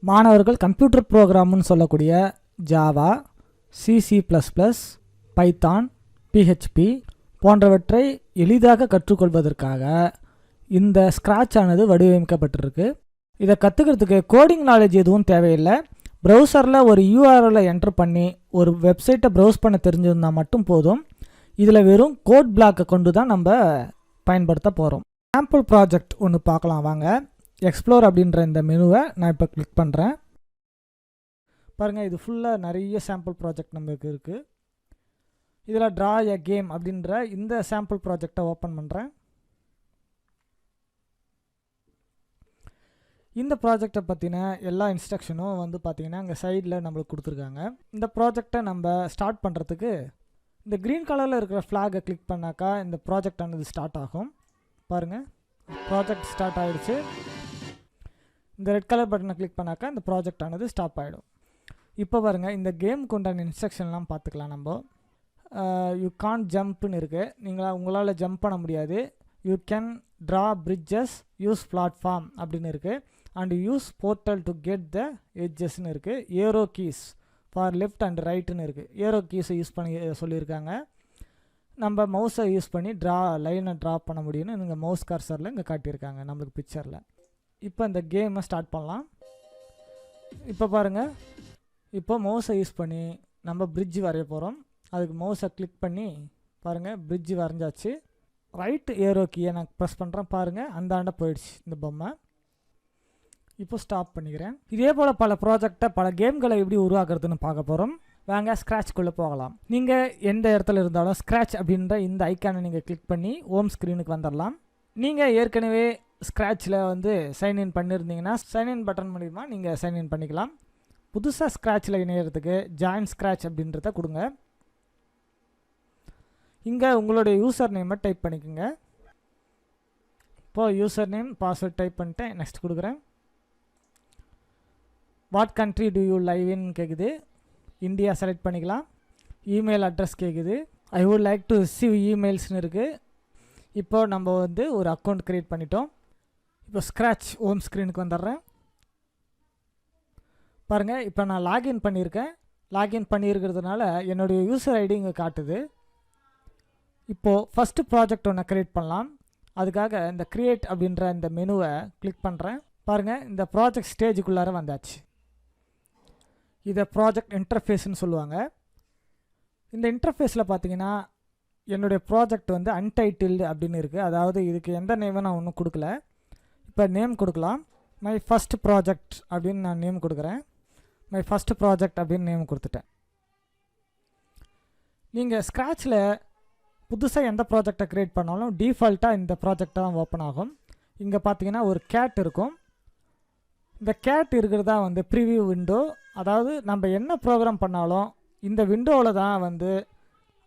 மாணவர்கள் கம்ப்யூட்டர் ப்ரோக்ராம்னு சொல்லக்கூடிய Java, C++, Python, PHP போன்றவற்றை எளிதாக கற்றுக்கொள்வதற்காக இந்த ஸ்க்ராட்ச் ஆனது வடிவமைக்கப்பட்டிருக்கு. இதை கற்றுக்கிறதுக்கு கோடிங் நாலேஜ் எதுவும் தேவையில்லை. ப்ரௌசரில் ஒரு URL என்டர் பண்ணி ஒரு வெப்சைட்டை ப்ரௌஸ் பண்ண தெரிஞ்சிருந்தால் மட்டும் போதும். இதில் வெறும் கோட் பிளாக்கை கொண்டு தான் நம்ம பயன்படுத்த போகிறோம். சாம்பிள் ப்ராஜெக்ட் ஒன்று பார்க்கலாம் வாங்க. எக்ஸ்ப்ளோர் அப்படின்ற இந்த மெனுவை நான் இப்போ கிளிக் பண்ணுறேன். பாருங்கள், இது ஃபுல்லாக நிறைய சாம்பிள் ப்ராஜெக்ட் நமக்கு இருக்குது. இதில் ட்ரா எ கேம் அப்படின்ற இந்த சாம்பிள் ப்ராஜெக்டை ஓப்பன் பண்ணுறேன். இந்த ப்ராஜெக்டை பற்றின எல்லா இன்ஸ்ட்ரக்ஷனும் வந்து பார்த்திங்கன்னா இங்கே சைடில் நம்மளுக்கு கொடுத்துருக்காங்க. இந்த ப்ராஜெக்டை நம்ம ஸ்டார்ட் பண்ணுறதுக்கு இந்த க்ரீன் கலரில் இருக்கிற ஃப்ளாகை கிளிக் பண்ணாக்கா இந்த ப்ராஜெக்ட் ஆனது ஸ்டார்ட் ஆகும். பாருங்கள், ப்ராஜெக்ட் ஸ்டார்ட் ஆகிடுச்சு. இந்த ரெட் கலர் பட்டனை கிளிக் பண்ணாக்கா இந்த ப்ராஜெக்ட் ஆனது ஸ்டாப் ஆகிடும். இப்போ பாருங்கள், இந்த கேமுக்கு உண்டான இன்ஸ்ட்ரக்ஷன்லாம் பார்த்துக்கலாம். நம்ம யூ கான் ஜம்ப்னு இருக்குது. உங்களால் ஜம்ப் பண்ண முடியாது. You can draw bridges, use platform அப்படின்னு இருக்குது. And use portal to get the எட்ஜஸ்ன்னு இருக்குது. Arrow keys for left and ரைட்டுன்னு இருக்குது. ஏரோ கீஸை யூஸ் பண்ணி சொல்லியிருக்காங்க. நம்ம மவுஸை யூஸ் பண்ணி லைனை ட்ரா பண்ண முடியும்னு இங்கே மவுஸ் கர்சரில் இங்கே காட்டியிருக்காங்க நம்மளுக்கு பிக்சரில். இப்போ இந்த கேமை ஸ்டார்ட் பண்ணலாம். இப்போ பாருங்கள், இப்போ மவுஸை யூஸ் பண்ணி நம்ம பிரிட்ஜ் வரைய போகிறோம். அதுக்கு மவுஸை கிளிக் பண்ணி பாருங்கள், பிரிட்ஜ் வரைஞ்சாச்சு. ரைட் ஏரோ கீயை நான் ப்ரெஸ் பண்ணுறேன். பாருங்கள், அந்தாண்ட போயிடுச்சு இந்த பொம்மை. இப்போ ஸ்டாப் பண்ணிக்கிறேன். இதே போல் பல ப்ராஜெக்டை, பல கேம்களை எப்படி உருவாக்குறதுன்னு பார்க்க போகிறோம். வாங்க ஸ்க்ராட்ச்குள்ளே போகலாம். நீங்கள் எந்த இடத்துல இருந்தாலும் ஸ்க்ராட்ச் அப்படின்ற இந்த ஐக்கானை நீங்கள் கிளிக் பண்ணி ஹோம் ஸ்க்ரீனுக்கு வந்துடலாம். நீங்கள் ஏற்கனவே ஸ்க்ராட்சில் வந்து சைன்இன் பண்ணியிருந்தீங்கன்னா சைன்இன் பட்டன் மூலிமா நீங்கள் சைன்இன் பண்ணிக்கலாம். புதுசாக ஸ்க்ராட்சில் இணையறதுக்கு ஜாயின் ஸ்க்ராட்ச் அப்படின்றத கொடுங்க. இங்கே உங்களுடைய யூசர் நேமை டைப் பண்ணிக்கோங்க. இப்போது யூசர் நேம், பாஸ்வேர்ட் டைப் பண்ணிட்டு நெக்ஸ்ட் கொடுக்குறேன். What country do you live in கேட்குது. இந்தியா செலக்ட் பண்ணிக்கலாம். இமெயில் அட்ரஸ் கேட்குது. I would like to receive இமெயில்ஸ்னு இருக்குது. இப்போ நம்ம வந்து ஒரு அக்கௌண்ட் க்ரியேட் பண்ணிட்டோம். இப்போ ஸ்க்ராட்ச் ஹோம் ஸ்க்ரீனுக்கு வந்துடுறேன். பாருங்கள், இப்போ நான் லாகின் பண்ணியிருக்கேன். லாகின் பண்ணியிருக்கிறதுனால என்னுடைய யூசர் ஐடி இங்கே காட்டுது. இப்போது ஃபஸ்ட்டு ப்ராஜெக்ட் ஒன்று க்ரியேட் பண்ணலாம். அதுக்காக இந்த க்ரியேட் அப்படின்ற இந்த மெனுவை கிளிக் பண்ணுறேன். பாருங்கள், இந்த ப்ராஜெக்ட் ஸ்டேஜுக்குள்ளார வந்தாச்சு. இதை ப்ராஜெக்ட் இன்டர்ஃபேஸ்ன்னு சொல்லுவாங்க. இந்த இன்டர்ஃபேஸில் பார்த்தீங்கன்னா என்னுடைய ப்ராஜெக்ட் வந்து அன்டைட்டில்டு அப்படின்னு இருக்குது. அதாவது இதுக்கு எந்த நேமும் நான் ஒன்றும் கொடுக்கல. இப்போ நேம் கொடுக்கலாம். மை ஃபஸ்ட் ப்ராஜெக்ட் அப்படின்னு நான் நேம் கொடுக்குறேன். மை ஃபஸ்ட் ப்ராஜெக்ட் அப்படின்னு நேம் கொடுத்துட்டேன். நீங்கள் ஸ்க்ராட்சில் புதுசாக எந்த ப்ராஜெக்டை க்ரியேட் பண்ணாலும் டிஃபால்ட்டாக இந்த ப்ராஜெக்டை தான் ஓப்பன் ஆகும். இங்கே பார்த்தீங்கன்னா ஒரு கேட் இருக்கும். இந்த கேட் இருக்கிறதா வந்து ப்ரிவியூ விண்டோ. அதாவது நம்ம என்ன ப்ரோக்ராம் பண்ணாலும் இந்த விண்டோவில் தான் வந்து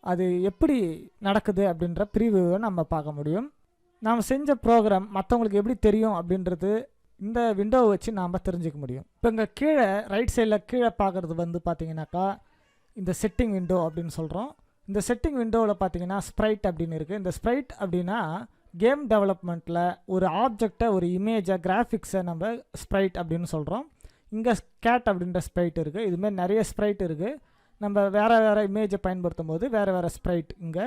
அது எப்படி நடக்குது அப்படின்ற ப்ரிவியூவை நம்ம பார்க்க முடியும். நாம் செஞ்ச ப்ரோக்ராம் மற்றவங்களுக்கு எப்படி தெரியும் அப்படின்றது இந்த விண்டோவை வச்சு நாம் தெரிஞ்சுக்க முடியும். இப்போ இங்கே கீழே ரைட் சைடில் கீழே பார்க்குறது வந்து பார்த்திங்கனாக்கா இந்த செட்டிங் விண்டோ அப்படின்னு சொல்கிறோம். இந்த செட்டிங் விண்டோவில் பார்த்தீங்கன்னா ஸ்ப்ரைட் அப்படின்னு இருக்குது. இந்த ஸ்ப்ரைட் அப்படின்னா கேம் டெவலப்மெண்ட்டில் ஒரு ஆப்ஜெக்டை, ஒரு இமேஜை, கிராஃபிக்ஸை நம்ம ஸ்ப்ரைட் அப்படின்னு சொல்கிறோம். இங்கே கேட் அப்படின்ற ஸ்ப்ரைட் இருக்குது. இதுமாதிரி நிறைய ஸ்ப்ரைட் இருக்குது. நம்ம வேறு இமேஜை பயன்படுத்தும் போது வேறு ஸ்ப்ரைட் இங்கே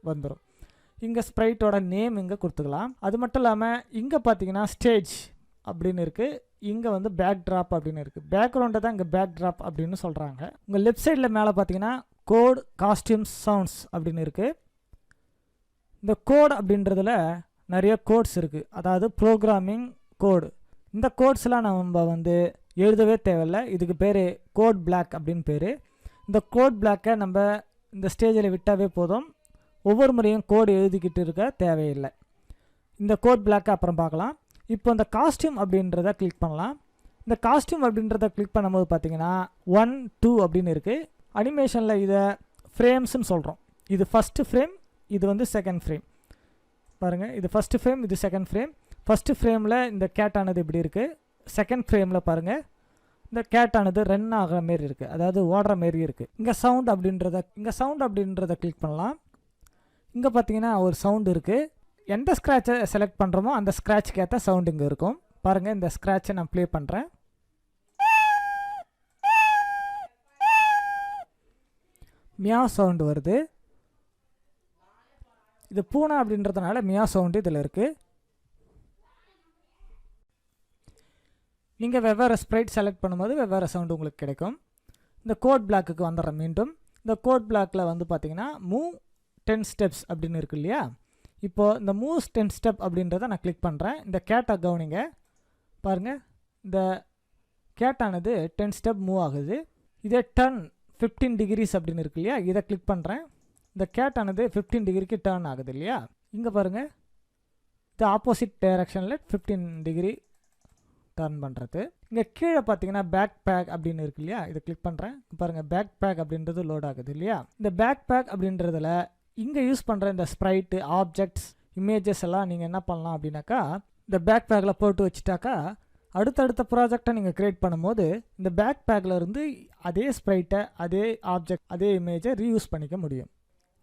வந்துடும். இங்கே ஸ்ப்ரைட்டோட நேம் இங்கே கொடுத்துக்கலாம். அது மட்டும் இல்லாமல் இங்கே பார்த்தீங்கன்னா ஸ்டேஜ் அப்படின்னு இருக்குது. இங்கே வந்து பேக் ட்ராப் அப்படின்னு இருக்குது. பேக்ரவுண்டை தான் இங்கே பேக் ட்ராப் அப்படின்னு சொல்கிறாங்க. உங்கள் லெஃப்ட் சைடில் மேலே பார்த்தீங்கன்னா கோட், காஸ்டியூம்ஸ், சவுண்ட்ஸ் அப்படின்னு இருக்குது. இந்த கோட் அப்படின்றதுல நிறைய கோட்ஸ் இருக்குது. அதாவது ப்ரோக்ராமிங் கோடு. இந்த கோட்ஸ்லாம் நம்ம வந்து எழுதவே தேவையில்லை. இதுக்கு பேர் கோட் பிளாக் அப்படின்னு பேர். இந்த கோட் பிளாக்கை நம்ம இந்த ஸ்டேஜில் விட்டாவே போதும். ஒவ்வொரு முறையும் கோடு எழுதிக்கிட்டு இருக்க தேவையில்லை. இந்த கோட் பிளாக்கை அப்புறம் பார்க்கலாம். இப்போ இந்த காஸ்டியூம் அப்படின்றத கிளிக் பண்ணலாம். இந்த காஸ்டியூம் அப்படின்றத கிளிக் பண்ணும்போது பார்த்தீங்கன்னா 1, 2 அப்படின்னு இருக்குது. அனிமேஷனில் இதை ஃப்ரேம்ஸ்ன்னு சொல்கிறோம். இது ஃபஸ்ட்டு ஃப்ரேம், இது வந்து செகண்ட் ஃப்ரேம். பாருங்கள், இது ஃபஸ்ட்டு ஃப்ரேம், இது செகண்ட் ஃப்ரேம். ஃபஸ்ட்டு ஃப்ரேமில் இந்த கேட்டானது இப்படி இருக்குது. செகண்ட் ஃப்ரேமில் பாருங்கள், இந்த கேட்டானது ரன் ஆகிற மாரி இருக்குது. அதாவது ஓடுற மாரி இருக்குது. இங்கே சவுண்ட் அப்படின்றத கிளிக் பண்ணலாம். இங்கே பார்த்தீங்கன்னா ஒரு சவுண்டு இருக்குது. எந்த ஸ்க்ராட்சை செலக்ட் பண்ணுறோமோ அந்த ஸ்க்ராட்சுக்கு ஏற்ற சவுண்ட் இங்கே இருக்கும். பாருங்கள், இந்த ஸ்க்ராட்சை நான் ப்ளே பண்ணுறேன். மியா சவுண்டு வருது. இது பூனை அப்படின்றதுனால மியா சவுண்டு இதில் இருக்குது. நீங்கள் வெவ்வேறு ஸ்ப்ரைட் செலக்ட் பண்ணும்போது வெவ்வேறு சவுண்டு உங்களுக்கு கிடைக்கும். இந்த கோட் பிளாக்குக்கு வந்துடுறேன் மீண்டும். இந்த கோட் பிளாக்கில் வந்து பார்த்தீங்கன்னா மூவ் 10 ஸ்டெப்ஸ் அப்படின்னு இருக்கு இல்லையா. இப்போது இந்த மூவ் 10 ஸ்டெப் அப்படின்றத நான் கிளிக் பண்ணுறேன். இந்த கேட்டை கவனிங்க பாருங்கள். இந்த கேட்டானது 10 ஸ்டெப் மூவ் ஆகுது. இதே டர்ன் 15 டிகிரிஸ் அப்படின்னு இருக்கு இல்லையா, இதை கிளிக் பண்ணுறேன். இந்த கேட்டானது 15 டிகிரிக்கு டர்ன் ஆகுது இல்லையா. இங்கே பாருங்கள், இது ஆப்போசிட் டைரக்ஷனில் 15 டிகிரி டர்ன் பண்ணுறது. இங்கே கீழே பார்த்தீங்கன்னா பேக் பேக் அப்படின்னு இருக்கு இல்லையா, இதை கிளிக் பண்ணுறேன். பாருங்கள் பேக் பேக் அப்படின்றது லோட் ஆகுது இல்லையா. இந்த பேக் பேக் அப்படின்றதுல இங்கே யூஸ் பண்ணுற இந்த ஸ்ப்ரைட்டு, ஆப்ஜெக்ட்ஸ், இமேஜஸ் எல்லாம் நீங்கள் என்ன பண்ணலாம் அப்படின்னாக்கா இந்த பேக் பேக்கில் போட்டு வச்சுட்டாக்கா அடுத்தடுத்த ப்ராஜெக்டை நீங்கள் க்ரியேட் பண்ணும்போது இந்த பேக் பேக்கில் இருந்து அதே ஸ்ப்ரைட்டை, அதே ஆப்ஜெக்ட், அதே இமேஜை ரீயூஸ் பண்ணிக்க முடியும்.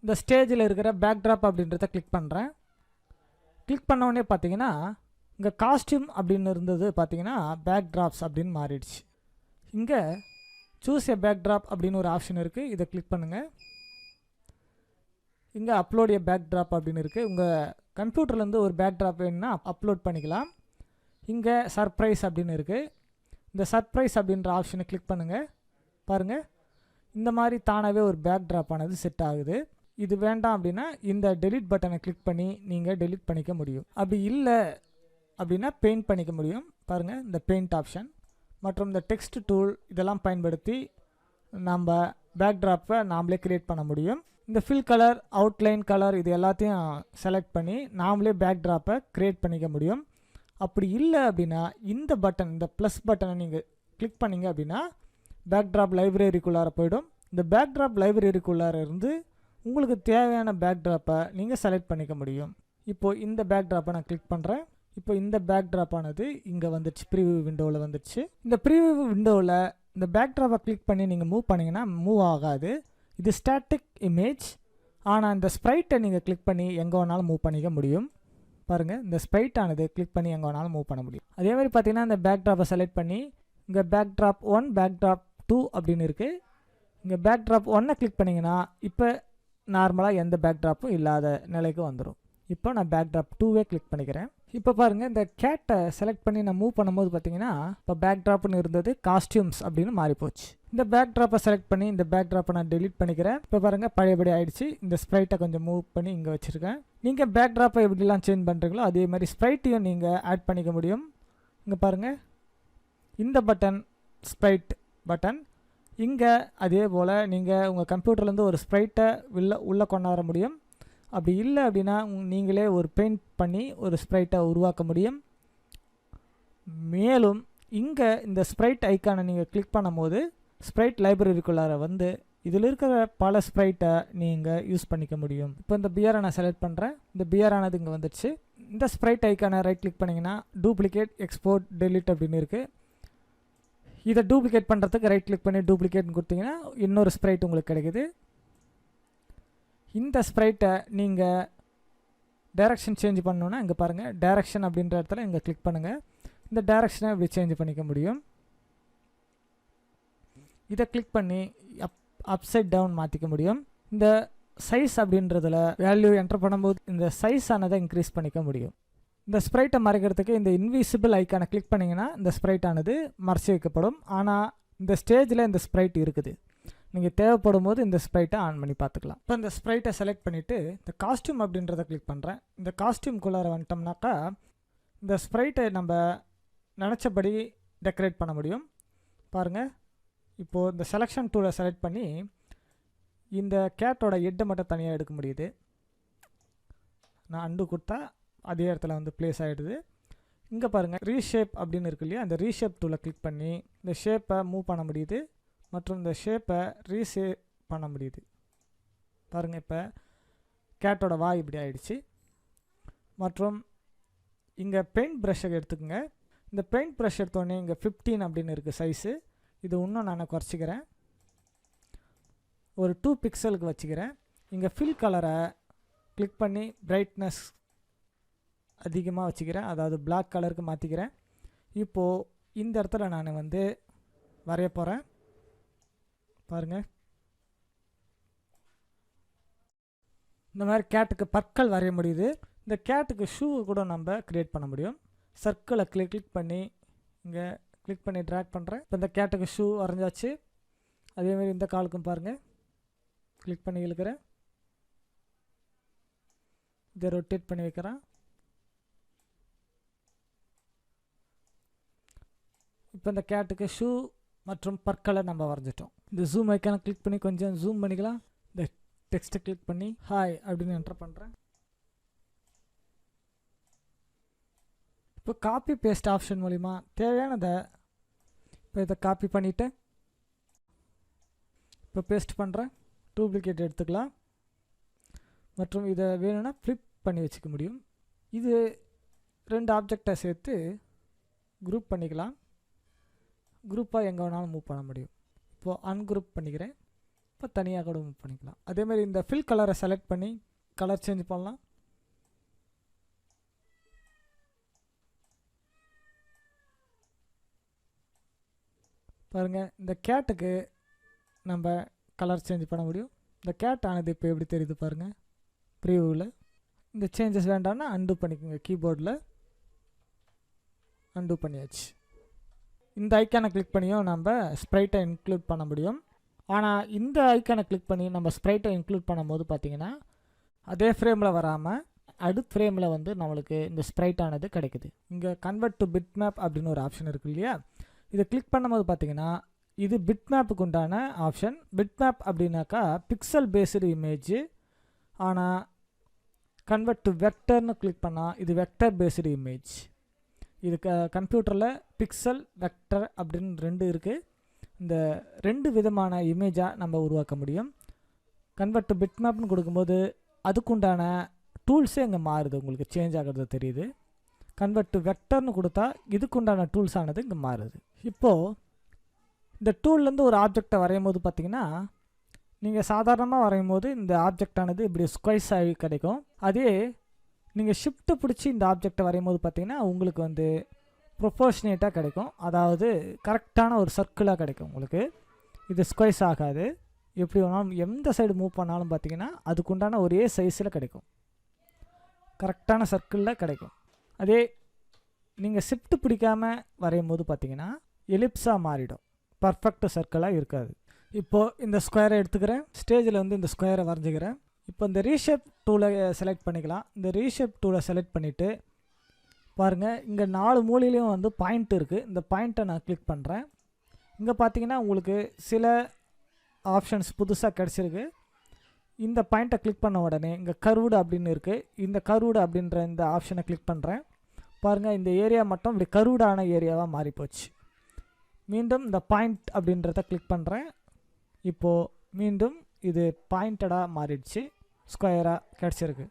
இந்த ஸ்டேஜில் இருக்கிற பேக் ட்ராப் அப்படின்றத கிளிக் பண்ணுறேன். கிளிக் பண்ண உடனே பார்த்தீங்கன்னா இங்கே காஸ்டியூம் அப்படின்னு இருந்தது பார்த்தீங்கன்னா பேக் ட்ராப்ஸ் அப்படின்னு மாறிடுச்சு. இங்கே சூஸ் எ பேக் ட்ராப் அப்படின்னு ஒரு ஆப்ஷன் இருக்குது, இதை கிளிக் பண்ணுங்கள். இங்கே அப்லோட் எ பேக் ட்ராப் அப்படின்னு இருக்குது. உங்கள் கம்ப்யூட்டர்லேருந்து ஒரு பேக் ட்ராப் வேணுன்னா அப்லோட் பண்ணிக்கலாம். இங்கே சர்ப்ரைஸ் அப்படின்னு இருக்குது. இந்த சர்ப்ரைஸ் அப்படின்ற ஆப்ஷனை கிளிக் பண்ணுங்கள். பாருங்கள், இந்த மாதிரி தானாகவே ஒரு பேக் ட்ராப் ஆனது செட் ஆகுது. இது வேண்டாம் அப்படின்னா இந்த டெலிட் பட்டனை கிளிக் பண்ணி நீங்கள் டெலிட் பண்ணிக்க முடியும். அப்படி இல்லை அப்படின்னா பெயிண்ட் பண்ணிக்க முடியும். பாருங்கள், இந்த பெயிண்ட் ஆப்ஷன் மற்றும் இந்த டெக்ஸ்ட் டூல் இதெல்லாம் பயன்படுத்தி நம்ம பேக் ட்ராப்பை நாமளே க்ரியேட் பண்ண முடியும். இந்த ஃபில் கலர், அவுட்லைன் கலர் இது எல்லாத்தையும் செலக்ட் பண்ணி நாமளே பேக் ட்ராப்பை க்ரியேட் பண்ணிக்க முடியும். அப்படி இல்லை அப்படின்னா இந்த பட்டன், இந்த ப்ளஸ் பட்டனை நீங்கள் கிளிக் பண்ணிங்க அப்படின்னா பேக் ட்ராப் லைப்ரரிக்குள்ளார போயிடும். இந்த பேக் ட்ராப் லைப்ரரிக்குள்ளார இருந்து உங்களுக்கு தேவையான பேக் ட்ராப்பை நீங்கள் செலக்ட் பண்ணிக்க முடியும். இப்போது இந்த பேக் ட்ராப்பை நான் கிளிக் பண்ணுறேன். இப்போ இந்த பேக் ட்ராப் ஆனது இங்கே வந்துடுச்சு, ப்ரீவியூ விண்டோவில் வந்துடுச்சு. இந்த ப்ரீவியூ விண்டோவில் இந்த பேக் ட்ராப்பை கிளிக் பண்ணி நீங்கள் மூவ் பண்ணிங்கன்னா மூவ் ஆகாது. இது ஸ்டாட்டிக் இமேஜ். ஆனால் இந்த ஸ்ப்ரைட்டை நீங்கள் கிளிக் பண்ணி எங்கே வேணாலும் மூவ் பண்ணிக்க முடியும். பாருங்கள், இந்த ஸ்ப்ரைட் ஆனது கிளிக் பண்ணி எங்கே வேணாலும் மூவ் பண்ண முடியும். அதே மாதிரி பார்த்தீங்கன்னா இந்த பேக் ட்ராப்பை செலக்ட் பண்ணி இங்கே பேக் ட்ராப் 1, பேக் ட்ராப் 2 அப்படின்னு இருக்குது. இங்கே பேக் ட்ராப் 1 கிளிக் பண்ணிங்கன்னா இப்போ நார்மலாக எந்த பேக் ட்ராப்பும் இல்லாத நிலைக்கு வந்துடும். இப்போ நான் பேக் ட்ராப் 2வே கிளிக் பண்ணிக்கிறேன். இப்போ பாருங்கள், இந்த கேட்டை செலக்ட் பண்ணி நான் மூவ் பண்ணும்போது பார்த்தீங்கன்னா இப்போ பேக் ட்ராப்னு இருந்தது காஸ்டியூம்ஸ் அப்படின்னு மாறிப்போச்சு. இந்த பேக் ட்ராப்பை செலக்ட் பண்ணி இந்த பேக் ட்ராப்பை நான் டெலிட் பண்ணிக்கிறேன். இப்போ பாருங்கள், பழையபடி ஆகிடுச்சு. இந்த ஸ்ப்ரைட்டை கொஞ்சம் மூவ் பண்ணி இங்கே வச்சுருக்கேன். நீங்கள் பேக் ட்ராப்பை எப்படிலாம் சேஞ்ச் பண்ணுறீங்களோ அதே மாதிரி ஸ்ப்ரைட்டையும் நீங்கள் ஆட் பண்ணிக்க முடியும். இங்கே பாருங்கள், இந்த பட்டன் ஸ்ப்ரைட் பட்டன். இங்கே அதே போல் நீங்கள் உங்கள் கம்ப்யூட்டர்லேருந்து ஒரு ஸ்ப்ரைட்டை உள்ளே கொண்டு வர முடியும். அப்படி இல்லை அப்படின்னா நீங்களே ஒரு பெயிண்ட் பண்ணி ஒரு ஸ்ப்ரைட்டை உருவாக்க முடியும். மேலும் இங்கே இந்த ஸ்ப்ரைட் ஐக்கானை நீங்கள் கிளிக் பண்ணும்போது ஸ்ப்ரைட் லைப்ரரிக்குள்ளார வந்து இதில் இருக்கிற பல ஸ்ப்ரைட்டை நீங்கள் யூஸ் பண்ணிக்க முடியும். இப்போ இந்த பியரை நான் செலக்ட் பண்ணுறேன். இந்த பியர் ஆனது இங்கே வந்துடுச்சு. இந்த ஸ்ப்ரைட் ஐக்கானை ரைட் கிளிக் பண்ணிங்கன்னா டூப்ளிகேட், எக்ஸ்போர்ட், டெலிட் அப்படின்னு இருக்குது. இதை டூப்ளிகேட் பண்ணுறதுக்கு ரைட் கிளிக் பண்ணி டூப்ளிகேட்னு கொடுத்தீங்கன்னா இன்னொரு ஸ்ப்ரைட் உங்களுக்கு கிடைக்குது. இந்த ஸ்ப்ரைட்டை நீங்கள் டைரக்ஷன் சேஞ்ச் பண்ணணுன்னா இங்கே பாருங்கள், டைரக்ஷன் அப்படின்ற இடத்துல இங்கே கிளிக் பண்ணுங்கள். இந்த டைரக்ஷனை இப்படி சேஞ்ச் பண்ணிக்க முடியும். இதை கிளிக் பண்ணி அப்சைட் டவுன் மாற்றிக்க முடியும். இந்த சைஸ் அப்படின்றதுல வேல்யூ என்டர் பண்ணும்போது இந்த சைஸ் ஆனதை இன்க்ரீஸ் பண்ணிக்க முடியும். இந்த ஸ்ப்ரைட்டை மறைக்கிறதுக்கு இந்த இன்விசிபிள் ஐக்கானை கிளிக் பண்ணிங்கன்னா இந்த ஸ்ப்ரைட் ஆனது மறைச்சி வைக்கப்படும். ஆனால் இந்த ஸ்டேஜில் இந்த ஸ்ப்ரைட் இருக்குது. நீங்கள் தேவைப்படும் போது இந்த ஸ்ப்ரைட்டை ஆன் பண்ணி பார்த்துக்கலாம். இப்போ இந்த ஸ்ப்ரைட்டை செலக்ட் பண்ணிவிட்டு இந்த காஸ்டியூம் அப்படின்றத கிளிக் பண்ணுறேன். இந்த காஸ்டியூம்குள்ளார வந்துட்டோம்னாக்கா இந்த ஸ்ப்ரைட்டை நம்ம நினச்சபடி டெக்கரேட் பண்ண முடியும். பாருங்கள், இப்போது இந்த செலெக்ஷன் டூலை செலக்ட் பண்ணி இந்த கேட்டோட ஹெட்டை மட்டும் தனியாக எடுக்க முடியுது. நான் அண்டு கொடுத்தா அதே இடத்துல வந்து ப்ளேஸ் ஆகிடுது. இங்கே பாருங்கள், ரீஷேப் அப்படின்னு இருக்கு இல்லையா, அந்த ரீஷேப் டூலை கிளிக் பண்ணி இந்த ஷேப்பை மூவ் பண்ண முடியுது மற்றும் இந்த ஷேப்பை ரீஷேப் பண்ண முடியுது. பாருங்கள், இப்போ கேட்டோட வாய் இப்படி ஆகிடுச்சு. மற்றும் இங்கே பெயிண்ட் ப்ரஷ்ஷை எடுத்துக்கோங்க. இந்த பெயிண்ட் ப்ரஷ் எடுத்தோடனே இங்கே 15 அப்படின்னு இருக்குது சைஸு. இது இன்னும் நான் குறைச்சிக்கிறேன், ஒரு 2 பிக்சலுக்கு வச்சுக்கிறேன். இங்கே ஃபில் கலரை கிளிக் பண்ணி பிரைட்னஸ் அதிகமாக வச்சுக்கிறேன், அதாவது பிளாக் கலருக்கு மாற்றிக்கிறேன். இப்போது இந்த இடத்துல நான் வந்து வரைய போகிறேன். பாருங்கள், இந்த மாதிரி கேட்டுக்கு பற்கள் வரைய முடியுது. இந்த கேட்டுக்கு ஷூவை கூட நம்ம க்ரியேட் பண்ண முடியும். சர்க்கிளை கிளிக் பண்ணி இங்கே கிளிக் பண்ணி ட்ராக் பண்ணுறேன். இப்போ இந்த கேட்டுக்கு ஷூ வரைஞ்சாச்சு. அதேமாதிரி இந்த காலுக்கும் பாருங்கள், கிளிக் பண்ணி இழுக்கிறேன், இதை ரொட்டேட் பண்ணி வைக்கிறேன். இப்போ இந்த கேட்டுக்கு ஷூ மற்றும் பற்களை நம்ம வரைஞ்சிட்டோம். இந்த ஜூம் ஐக்கான கிளிக் பண்ணி கொஞ்சம் ஜூம் பண்ணிக்கலாம். இந்த டெக்ஸ்ட்டை கிளிக் பண்ணி ஹாய் அப்படின்னு என்டர் பண்ணுறேன். இப்போ காப்பி பேஸ்ட் ஆப்ஷன் மூலிமா தேவையானதை இப்போ இதை காப்பி பண்ணிவிட்டு இப்போ பேஸ்ட் பண்ணுறேன். டூப்ளிகேட் எடுத்துக்கலாம் மற்றும் இதை வேணும்னா ஃப்ளிப் பண்ணி வச்சுக்க முடியும். இது 2 ஆப்ஜெக்டை சேர்த்து குரூப் பண்ணிக்கலாம். குரூப்பாக எங்கே வேணாலும் மூவ் பண்ண முடியும். இப்போது அன்குரூப் பண்ணிக்கிறேன். இப்போ தனியாக கூட மூவ் பண்ணிக்கலாம். அதேமாதிரி இந்த ஃபில் கலரை செலக்ட் பண்ணி கலர் சேஞ்ச் பண்ணலாம். பாருங்கள், இந்த கேட்டுக்கு நம்ம கலர் சேஞ்ச் பண்ண முடியும். இந்த கேட் ஆனது இப்போ எப்படி தெரியுது பாருங்கள் ப்ரிவியூவில். இந்த சேஞ்சஸ் வேண்டாம்னா அன்டூ பண்ணிக்கோங்க. கீபோர்டில் அன்டூ பண்ணியாச்சு. இந்த ஐக்கானை கிளிக் பண்ணியும் நம்ம ஸ்ப்ரைட்டை இன்க்ளூட் பண்ண முடியும். ஆனால் இந்த ஐக்கானை கிளிக் பண்ணி நம்ம ஸ்ப்ரைட்டை இன்க்ளூட் பண்ணும்போது பார்த்திங்கன்னா அதே ஃப்ரேமில் வராமல் அடுத்த ஃப்ரேமில் வந்து நம்மளுக்கு இந்த ஸ்ப்ரைட்டானது கிடைக்குது. இங்கே கன்வெர்ட் டு பிட் மேப் அப்படின்னு ஒரு ஆப்ஷன் இருக்குது இல்லையா, இதை கிளிக் பண்ணும்போது பார்த்திங்கன்னா இது பிட் மேப்புக்கு உண்டான ஆப்ஷன். பிட் மேப் அப்படின்னாக்கா பிக்சல் பேஸ்டு இமேஜ். ஆனால் கன்வெர்ட் டு வெக்டர்னு கிளிக் பண்ணால் இது வெக்டர் பேஸ்டு இமேஜ். இது கம்ப்யூட்டரில் பிக்சல் வெக்டர் அப்படின்னு 2 இருக்குது. இந்த 2 விதமான இமேஜாக நம்ம உருவாக்க முடியும். கன்வெர்ட் டு பிட் மேப்னு கொடுக்கும்போது அதுக்குண்டான டூல்ஸே இங்கே மாறுது, உங்களுக்கு சேஞ்ச் ஆகிறது தெரியுது. கன்வெர்ட் டு வெக்டர்னு கொடுத்தா இதுக்குண்டான டூல்ஸ் ஆனது இங்கே மாறுது. இப்போது இந்த டூல்லேருந்து ஒரு ஆப்ஜெக்டை வரையும் போது பார்த்திங்கன்னா நீங்கள் சாதாரணமாக வரையும் போது இந்த ஆப்ஜெக்ட் ஆனது இப்படி ஸ்கொயர்ஸ் ஆகி கிடைக்கும். அதே நீங்கள் ஷிஃப்ட்டு பிடிச்சி இந்த ஆப்ஜெக்டை வரையும் போது பார்த்திங்கன்னா உங்களுக்கு வந்து ப்ரொபோர்ஷனேட்டாக கிடைக்கும். அதாவது கரெக்டான ஒரு சர்க்கிளாக கிடைக்கும் உங்களுக்கு. இது ஸ்கொயர்ஸ் ஆகாது. எப்படி வேணாலும் எந்த சைடு மூவ் பண்ணாலும் பார்த்திங்கன்னா அதுக்குண்டான ஒரே சைஸில் கிடைக்கும், கரெக்டான சர்க்கிளில் கிடைக்கும். அதே நீங்கள் ஷிஃப்ட்டு பிடிக்காமல் வரையும் போது பார்த்திங்கன்னா எலிப்ஸாக மாறிடும், பர்ஃபெக்ட் சர்க்கிளாக இருக்காது. இப்போது இந்த ஸ்கொயரை எடுத்துக்கிறேன். ஸ்டேஜில் வந்து இந்த ஸ்கொயரை வரைஞ்சிக்கிறேன். இப்போ இந்த ரீஷேப் டூலை செலக்ட் பண்ணிக்கலாம். இந்த ரீஷேப் டூலை செலக்ட் பண்ணிவிட்டு பாருங்கள், இங்கே 4 மூலையிலையும் வந்து பாயிண்ட் இருக்குது. இந்த பாயிண்ட்டை நான் கிளிக் பண்ணுறேன். இங்கே பார்த்தீங்கன்னா உங்களுக்கு சில ஆப்ஷன்ஸ் புதுசாக கிடச்சிருக்கு. இந்த பாயிண்ட்டை கிளிக் பண்ண உடனே இங்கே கர்வ்டு அப்படின்னு இருக்குது. இந்த கர்வ்டு அப்படின்ற இந்த ஆப்ஷனை கிளிக் பண்ணுறேன். பாருங்கள், இந்த ஏரியா மட்டும் இப்படி கர்வ்டான ஏரியாவாக மாறிப்போச்சு. மீண்டும் இந்த பாயிண்ட் அப்படின்றத கிளிக் பண்ணுறேன். இப்போது மீண்டும் இது பாயிண்டடாக மாறிடுச்சு, ஸ்கொயராக கிடச்சிருக்கு.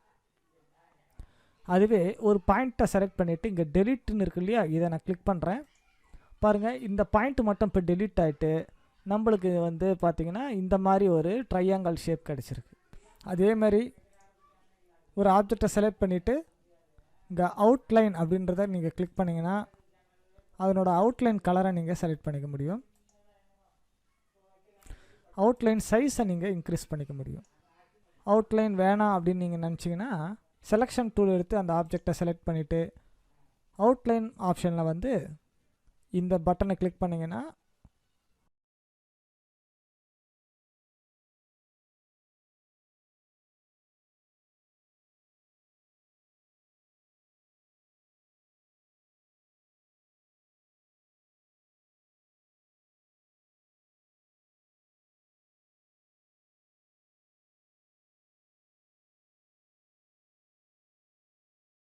அதுவே ஒரு பாயிண்ட்டை செலக்ட் பண்ணிவிட்டு இங்கே டெலிட்னு இருக்கு இல்லையா, இதை நான் கிளிக் பண்ணுறேன். பாருங்கள், இந்த பாயிண்ட் மட்டும் இப்போ டெலிட் ஆகிட்டு நம்மளுக்கு வந்து பார்த்திங்கன்னா இந்த மாதிரி ஒரு ட்ரையாங்கல் ஷேப் கிடச்சிருக்கு. அதே மாதிரி ஒரு ஆப்ஜெக்டை செலக்ட் பண்ணிவிட்டு இங்கே அவுட்லைன் அப்படின்றத நீங்கள் கிளிக் பண்ணிங்கன்னா அதனோட அவுட்லைன் கலரை நீங்கள் செலக்ட் பண்ணிக்க முடியும். அவுட்லைன் சைஸை நீங்கள் இன்க்ரீஸ் பண்ணிக்க முடியும். அவுட்லைன் வேணாம் அப்படின்னு நீங்கள் நினச்சிங்கன்னா செலெக்ஷன் டூல் எடுத்து அந்த ஆப்ஜெக்டை செலக்ட் பண்ணிவிட்டு அவுட்லைன் ஆப்ஷனில் வந்து இந்த பட்டனை கிளிக் பண்ணிங்கன்னா